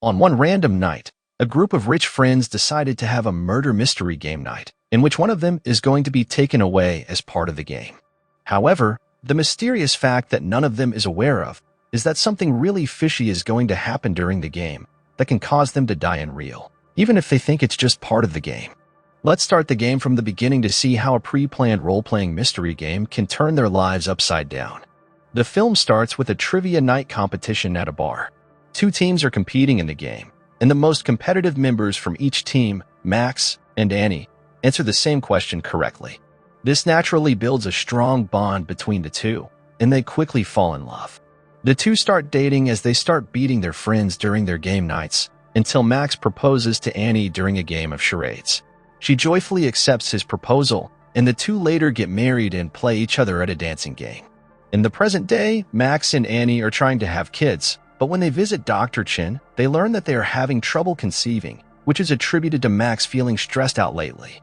On one random night, a group of rich friends decided to have a murder mystery game night, in which one of them is going to be taken away as part of the game. However, the mysterious fact that none of them is aware of is that something really fishy is going to happen during the game that can cause them to die in real, even if they think it's just part of the game. Let's start the game from the beginning to see how a pre-planned role-playing mystery game can turn their lives upside down. The film starts with a trivia night competition at a bar. Two teams are competing in the game, and the most competitive members from each team, Max and Annie, answer the same question correctly. This naturally builds a strong bond between the two, and they quickly fall in love. The two start dating as they start beating their friends during their game nights, until Max proposes to Annie during a game of charades. She joyfully accepts his proposal, and the two later get married and play each other at a dancing game. In the present day, Max and Annie are trying to have kids, but when they visit Dr. Chin, they learn that they are having trouble conceiving, which is attributed to Max feeling stressed out lately.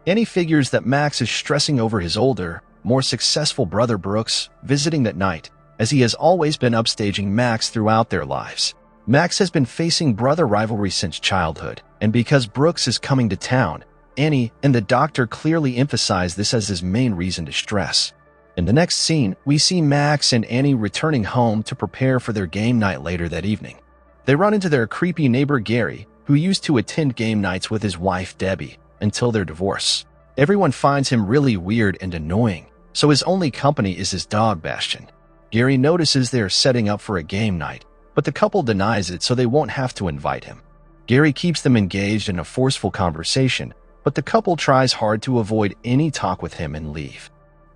Annie figures that Max is stressing over his older, more successful brother Brooks visiting that night, as he has always been upstaging Max throughout their lives. Max has been facing brother rivalry since childhood, and because Brooks is coming to town, Annie and the doctor clearly emphasize this as his main reason to stress. In the next scene, we see Max and Annie returning home to prepare for their game night later that evening. They run into their creepy neighbor Gary, who used to attend game nights with his wife Debbie until their divorce. Everyone finds him really weird and annoying, so his only company is his dog Bastion. Gary notices they are setting up for a game night, but the couple denies it so they won't have to invite him. Gary keeps them engaged in a forceful conversation, but the couple tries hard to avoid any talk with him and leave.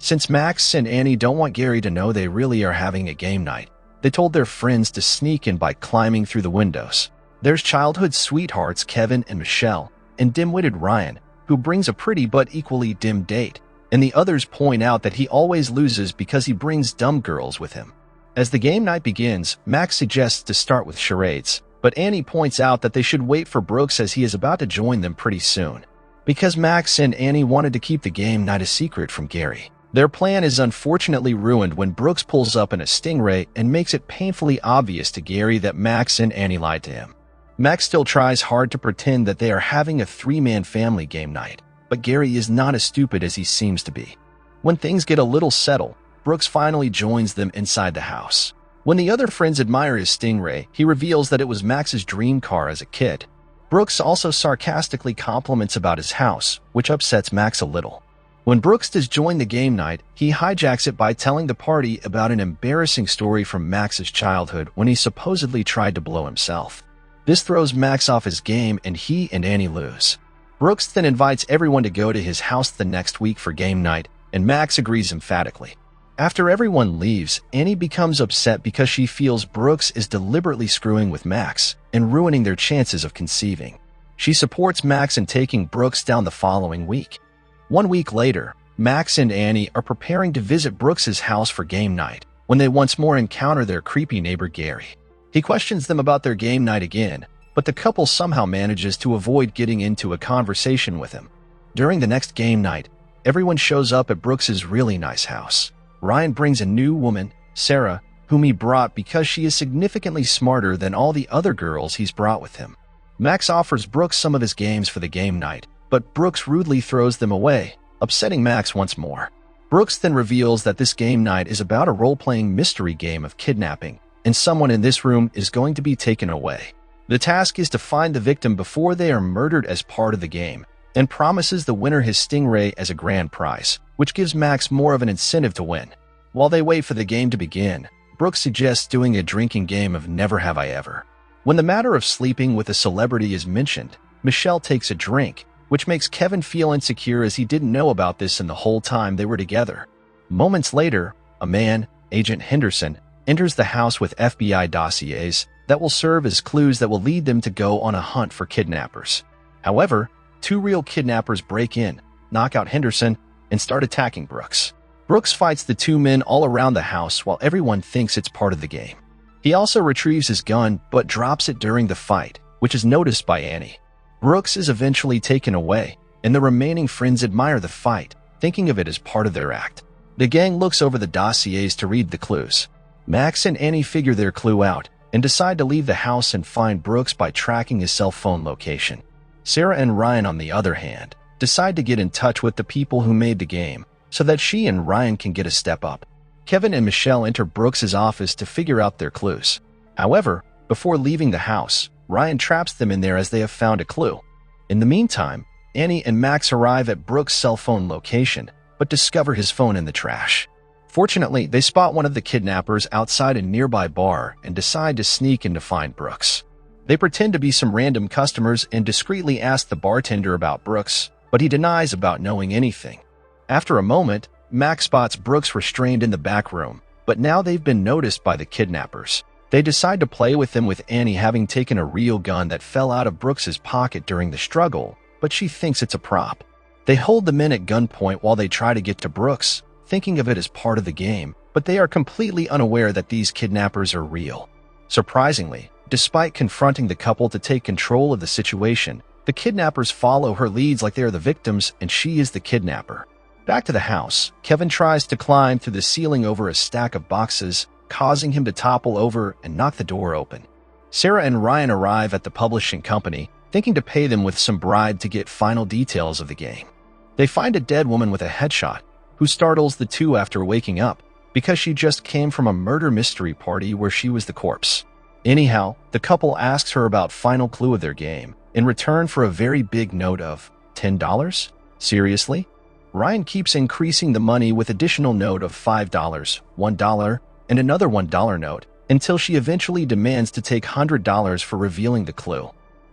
Since Max and Annie don't want Gary to know they really are having a game night, they told their friends to sneak in by climbing through the windows. There's childhood sweethearts Kevin and Michelle, and dim-witted Ryan, who brings a pretty but equally dim date, and the others point out that he always loses because he brings dumb girls with him. As the game night begins, Max suggests to start with charades, but Annie points out that they should wait for Brooks as he is about to join them pretty soon. Because Max and Annie wanted to keep the game night a secret from Gary, their plan is unfortunately ruined when Brooks pulls up in a Stingray and makes it painfully obvious to Gary that Max and Annie lied to him. Max still tries hard to pretend that they are having a three-man family game night, but Gary is not as stupid as he seems to be. When things get a little settled, Brooks finally joins them inside the house. When the other friends admire his Stingray, he reveals that it was Max's dream car as a kid. Brooks also sarcastically compliments about his house, which upsets Max a little. When Brooks does join the game night, he hijacks it by telling the party about an embarrassing story from Max's childhood when he supposedly tried to blow himself. This throws Max off his game and he and Annie lose. Brooks then invites everyone to go to his house the next week for game night, and Max agrees emphatically. After everyone leaves, Annie becomes upset because she feels Brooks is deliberately screwing with Max and ruining their chances of conceiving. She supports Max in taking Brooks down the following week. 1 week later, Max and Annie are preparing to visit Brooks's house for game night when they once more encounter their creepy neighbor Gary. He questions them about their game night again, but the couple somehow manages to avoid getting into a conversation with him. During the next game night, everyone shows up at Brooks's really nice house. Ryan brings a new woman, Sarah, whom he brought because she is significantly smarter than all the other girls he's brought with him. Max offers Brooks some of his games for the game night, but Brooks rudely throws them away, upsetting Max once more. Brooks then reveals that this game night is about a role-playing mystery game of kidnapping, and someone in this room is going to be taken away. The task is to find the victim before they are murdered as part of the game, and promises the winner his Stingray as a grand prize, which gives Max more of an incentive to win. While they wait for the game to begin, Brooks suggests doing a drinking game of Never Have I Ever. When the matter of sleeping with a celebrity is mentioned, Michelle takes a drink, which makes Kevin feel insecure as he didn't know about this in the whole time they were together. Moments later, a man, Agent Henderson, enters the house with FBI dossiers that will serve as clues that will lead them to go on a hunt for kidnappers. However, two real kidnappers break in, knock out Henderson, and start attacking Brooks. Brooks fights the two men all around the house while everyone thinks it's part of the game. He also retrieves his gun but drops it during the fight, which is noticed by Annie. Brooks is eventually taken away, and the remaining friends admire the fight, thinking of it as part of their act. The gang looks over the dossiers to read the clues. Max and Annie figure their clue out, and decide to leave the house and find Brooks by tracking his cell phone location. Sarah and Ryan, on the other hand, decide to get in touch with the people who made the game so that she and Ryan can get a step up. Kevin and Michelle enter Brooks's office to figure out their clues. However, before leaving the house, Ryan traps them in there as they have found a clue. In the meantime, Annie and Max arrive at Brooks' cell phone location, but discover his phone in the trash. Fortunately, they spot one of the kidnappers outside a nearby bar and decide to sneak in to find Brooks. They pretend to be some random customers and discreetly ask the bartender about Brooks, but he denies about knowing anything. After a moment, Max spots Brooks restrained in the back room, but now they've been noticed by the kidnappers. They decide to play with them, with Annie having taken a real gun that fell out of Brooks's pocket during the struggle, but she thinks it's a prop. They hold the men at gunpoint while they try to get to Brooks, thinking of it as part of the game, but they are completely unaware that these kidnappers are real. Surprisingly, despite confronting the couple to take control of the situation, the kidnappers follow her leads like they are the victims and she is the kidnapper. Back to the house, Kevin tries to climb through the ceiling over a stack of boxes, causing him to topple over and knock the door open. Sarah and Ryan arrive at the publishing company, thinking to pay them with some bribe to get final details of the game. They find a dead woman with a headshot, who startles the two after waking up, because she just came from a murder mystery party where she was the corpse. Anyhow, the couple asks her about final clue of their game, in return for a very big note of $10? Seriously? Ryan keeps increasing the money with additional note of $5, $1, and another $1 note, until she eventually demands to take $100 for revealing the clue.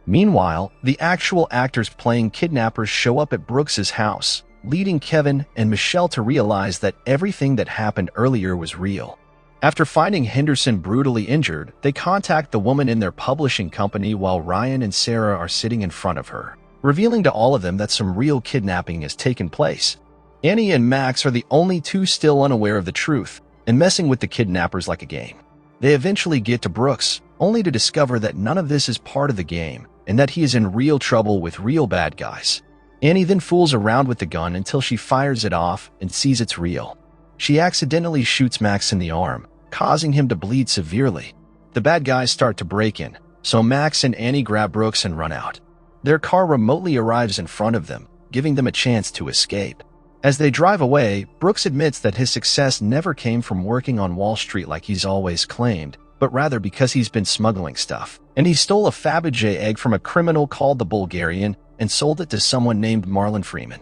Meanwhile, the actual actors playing kidnappers show up at Brooks's house, leading Kevin and Michelle to realize that everything that happened earlier was real. After finding Henderson brutally injured, they contact the woman in their publishing company while Ryan and Sarah are sitting in front of her, revealing to all of them that some real kidnapping has taken place. Annie and Max are the only two still unaware of the truth and messing with the kidnappers like a game. They eventually get to Brooks, only to discover that none of this is part of the game and that he is in real trouble with real bad guys. Annie then fools around with the gun until she fires it off and sees it's real. She accidentally shoots Max in the arm, causing him to bleed severely. The bad guys start to break in, so Max and Annie grab Brooks and run out. Their car remotely arrives in front of them, giving them a chance to escape. As they drive away, Brooks admits that his success never came from working on Wall Street like he's always claimed, but rather because he's been smuggling stuff. And he stole a Fabergé egg from a criminal called the Bulgarian and sold it to someone named Marlon Freeman.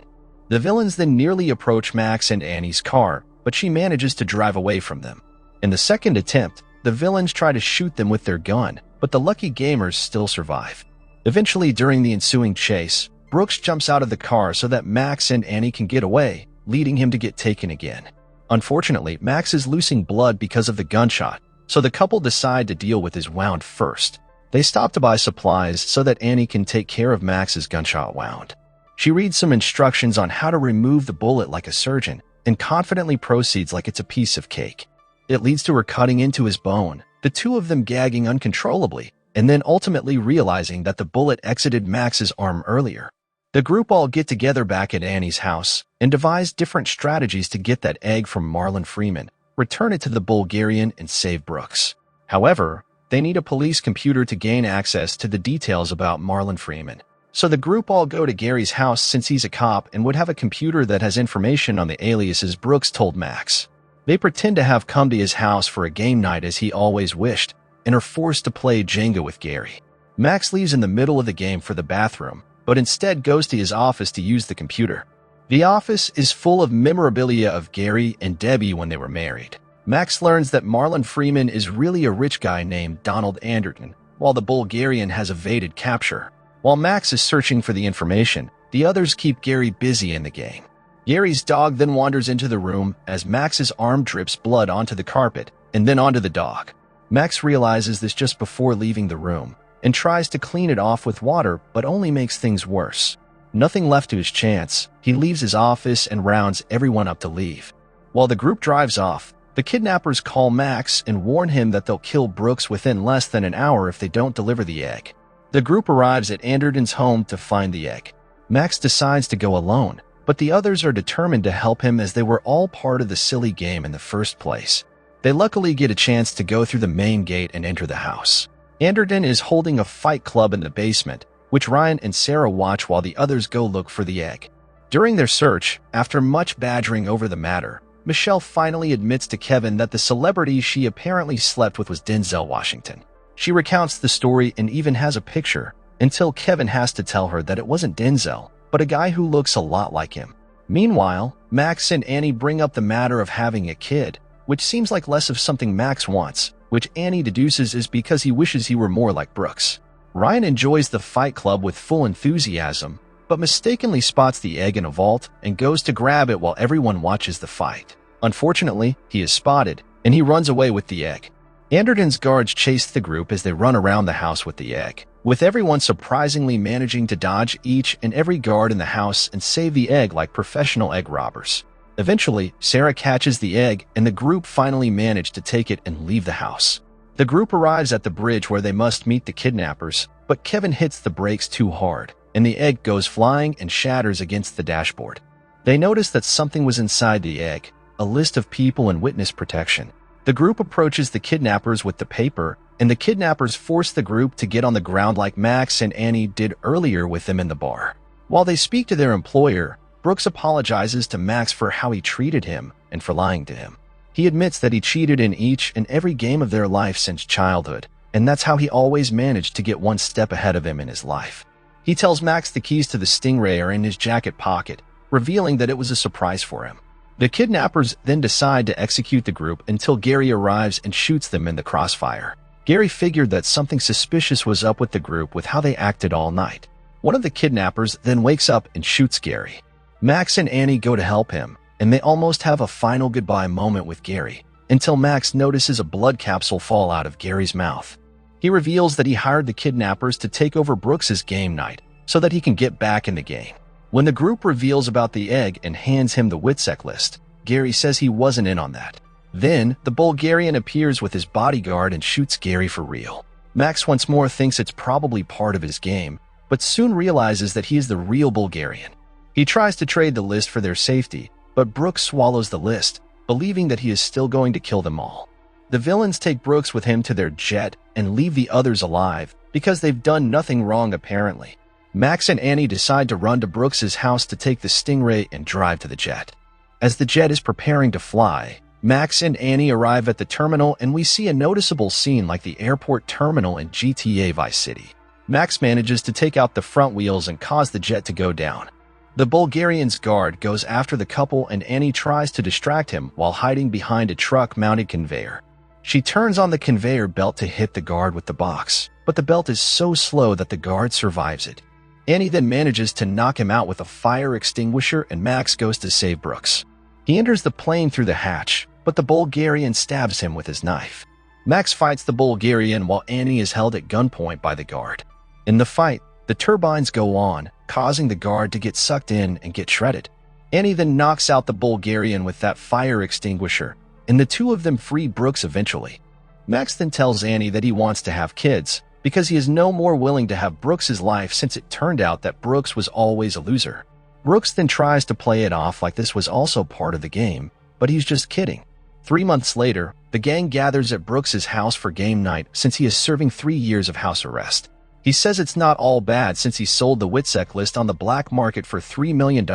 The villains then nearly approach Max and Annie's car, but she manages to drive away from them. In the second attempt, the villains try to shoot them with their gun, but the lucky gamers still survive. Eventually, during the ensuing chase, Brooks jumps out of the car so that Max and Annie can get away, leading him to get taken again. Unfortunately, Max is losing blood because of the gunshot, so the couple decide to deal with his wound first. They stop to buy supplies so that Annie can take care of Max's gunshot wound. She reads some instructions on how to remove the bullet like a surgeon and confidently proceeds like it's a piece of cake. It leads to her cutting into his bone, the two of them gagging uncontrollably, and then ultimately realizing that the bullet exited Max's arm earlier. The group all get together back at Annie's house and devise different strategies to get that egg from Marlon Freeman, return it to the Bulgarian, and save Brooks. However, they need a police computer to gain access to the details about Marlon Freeman. So the group all go to Gary's house since he's a cop and would have a computer that has information on the aliases Brooks told Max. They pretend to have come to his house for a game night as he always wished, and are forced to play Jenga with Gary. Max leaves in the middle of the game for the bathroom, but instead goes to his office to use the computer. The office is full of memorabilia of Gary and Debbie when they were married. Max learns that Marlon Freeman is really a rich guy named Donald Anderton, while the Bulgarian has evaded capture. While Max is searching for the information, the others keep Gary busy in the game. Gary's dog then wanders into the room as Max's arm drips blood onto the carpet and then onto the dog. Max realizes this just before leaving the room and tries to clean it off with water, but only makes things worse. Nothing left to his chance, he leaves his office and rounds everyone up to leave. While the group drives off, the kidnappers call Max and warn him that they'll kill Brooks within less than an hour if they don't deliver the egg. The group arrives at Anderton's home to find the egg. Max decides to go alone, but the others are determined to help him as they were all part of the silly game in the first place. They luckily get a chance to go through the main gate and enter the house. Anderton is holding a fight club in the basement, which Ryan and Sarah watch while the others go look for the egg. During their search, after much badgering over the matter, Michelle finally admits to Kevin that the celebrity she apparently slept with was Denzel Washington. She recounts the story and even has a picture, until Kevin has to tell her that it wasn't Denzel, but a guy who looks a lot like him. Meanwhile, Max and Annie bring up the matter of having a kid, which seems like less of something Max wants, which Annie deduces is because he wishes he were more like Brooks. Ryan enjoys the fight club with full enthusiasm, but mistakenly spots the egg in a vault and goes to grab it while everyone watches the fight. Unfortunately, he is spotted, and he runs away with the egg. Anderton's guards chase the group as they run around the house with the egg, with everyone surprisingly managing to dodge each and every guard in the house and save the egg like professional egg robbers. Eventually, Sarah catches the egg, and the group finally manage to take it and leave the house. The group arrives at the bridge where they must meet the kidnappers, but Kevin hits the brakes too hard, and the egg goes flying and shatters against the dashboard. They notice that something was inside the egg, a list of people and witness protection. The group approaches the kidnappers with the paper, and the kidnappers force the group to get on the ground like Max and Annie did earlier with them in the bar. While they speak to their employer, Brooks apologizes to Max for how he treated him and for lying to him. He admits that he cheated in each and every game of their life since childhood, and that's how he always managed to get one step ahead of him in his life. He tells Max the keys to the Stingray are in his jacket pocket, revealing that it was a surprise for him. The kidnappers then decide to execute the group until Gary arrives and shoots them in the crossfire. Gary figured that something suspicious was up with the group with how they acted all night. One of the kidnappers then wakes up and shoots Gary. Max and Annie go to help him, and they almost have a final goodbye moment with Gary, until Max notices a blood capsule fall out of Gary's mouth. He reveals that he hired the kidnappers to take over Brooks's game night so that he can get back in the game. When the group reveals about the egg and hands him the WITSEC list, Gary says he wasn't in on that. Then, the Bulgarian appears with his bodyguard and shoots Gary for real. Max once more thinks it's probably part of his game, but soon realizes that he is the real Bulgarian. He tries to trade the list for their safety, but Brooks swallows the list, believing that he is still going to kill them all. The villains take Brooks with him to their jet and leave the others alive because they've done nothing wrong apparently. Max and Annie decide to run to Brooks's house to take the Stingray and drive to the jet. As the jet is preparing to fly, Max and Annie arrive at the terminal and we see a noticeable scene like the airport terminal in GTA Vice City. Max manages to take out the front wheels and cause the jet to go down. The Bulgarian's guard goes after the couple and Annie tries to distract him while hiding behind a truck-mounted conveyor. She turns on the conveyor belt to hit the guard with the box, but the belt is so slow that the guard survives it. Annie then manages to knock him out with a fire extinguisher and Max goes to save Brooks. He enters the plane through the hatch, but the Bulgarian stabs him with his knife. Max fights the Bulgarian while Annie is held at gunpoint by the guard. In the fight, the turbines go on, causing the guard to get sucked in and get shredded. Annie then knocks out the Bulgarian with that fire extinguisher, and the two of them free Brooks eventually. Max then tells Annie that he wants to have kids, because he is no more willing to have Brooks's life since it turned out that Brooks was always a loser. Brooks then tries to play it off like this was also part of the game, but he's just kidding. 3 months later, the gang gathers at Brooks's house for game night since he is serving 3 years of house arrest. He says it's not all bad since he sold the WITSEC list on the black market for $3 million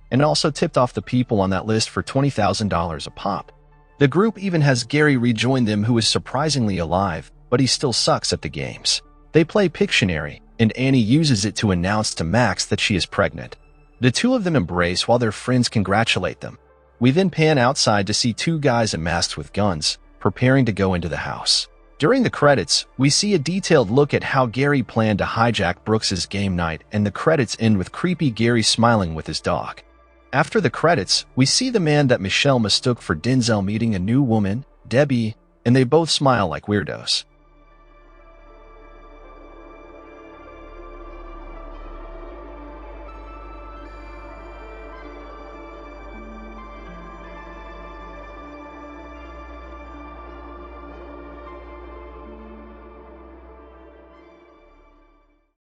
and also tipped off the people on that list for $20,000 a pop. The group even has Gary rejoin them, who is surprisingly alive, but he still sucks at the games. They play Pictionary, and Annie uses it to announce to Max that she is pregnant. The two of them embrace while their friends congratulate them. We then pan outside to see 2 guys masked with guns, preparing to go into the house. During the credits, we see a detailed look at how Gary planned to hijack Brooks's game night, and the credits end with creepy Gary smiling with his dog. After the credits, we see the man that Michelle mistook for Denzel meeting a new woman, Debbie, and they both smile like weirdos.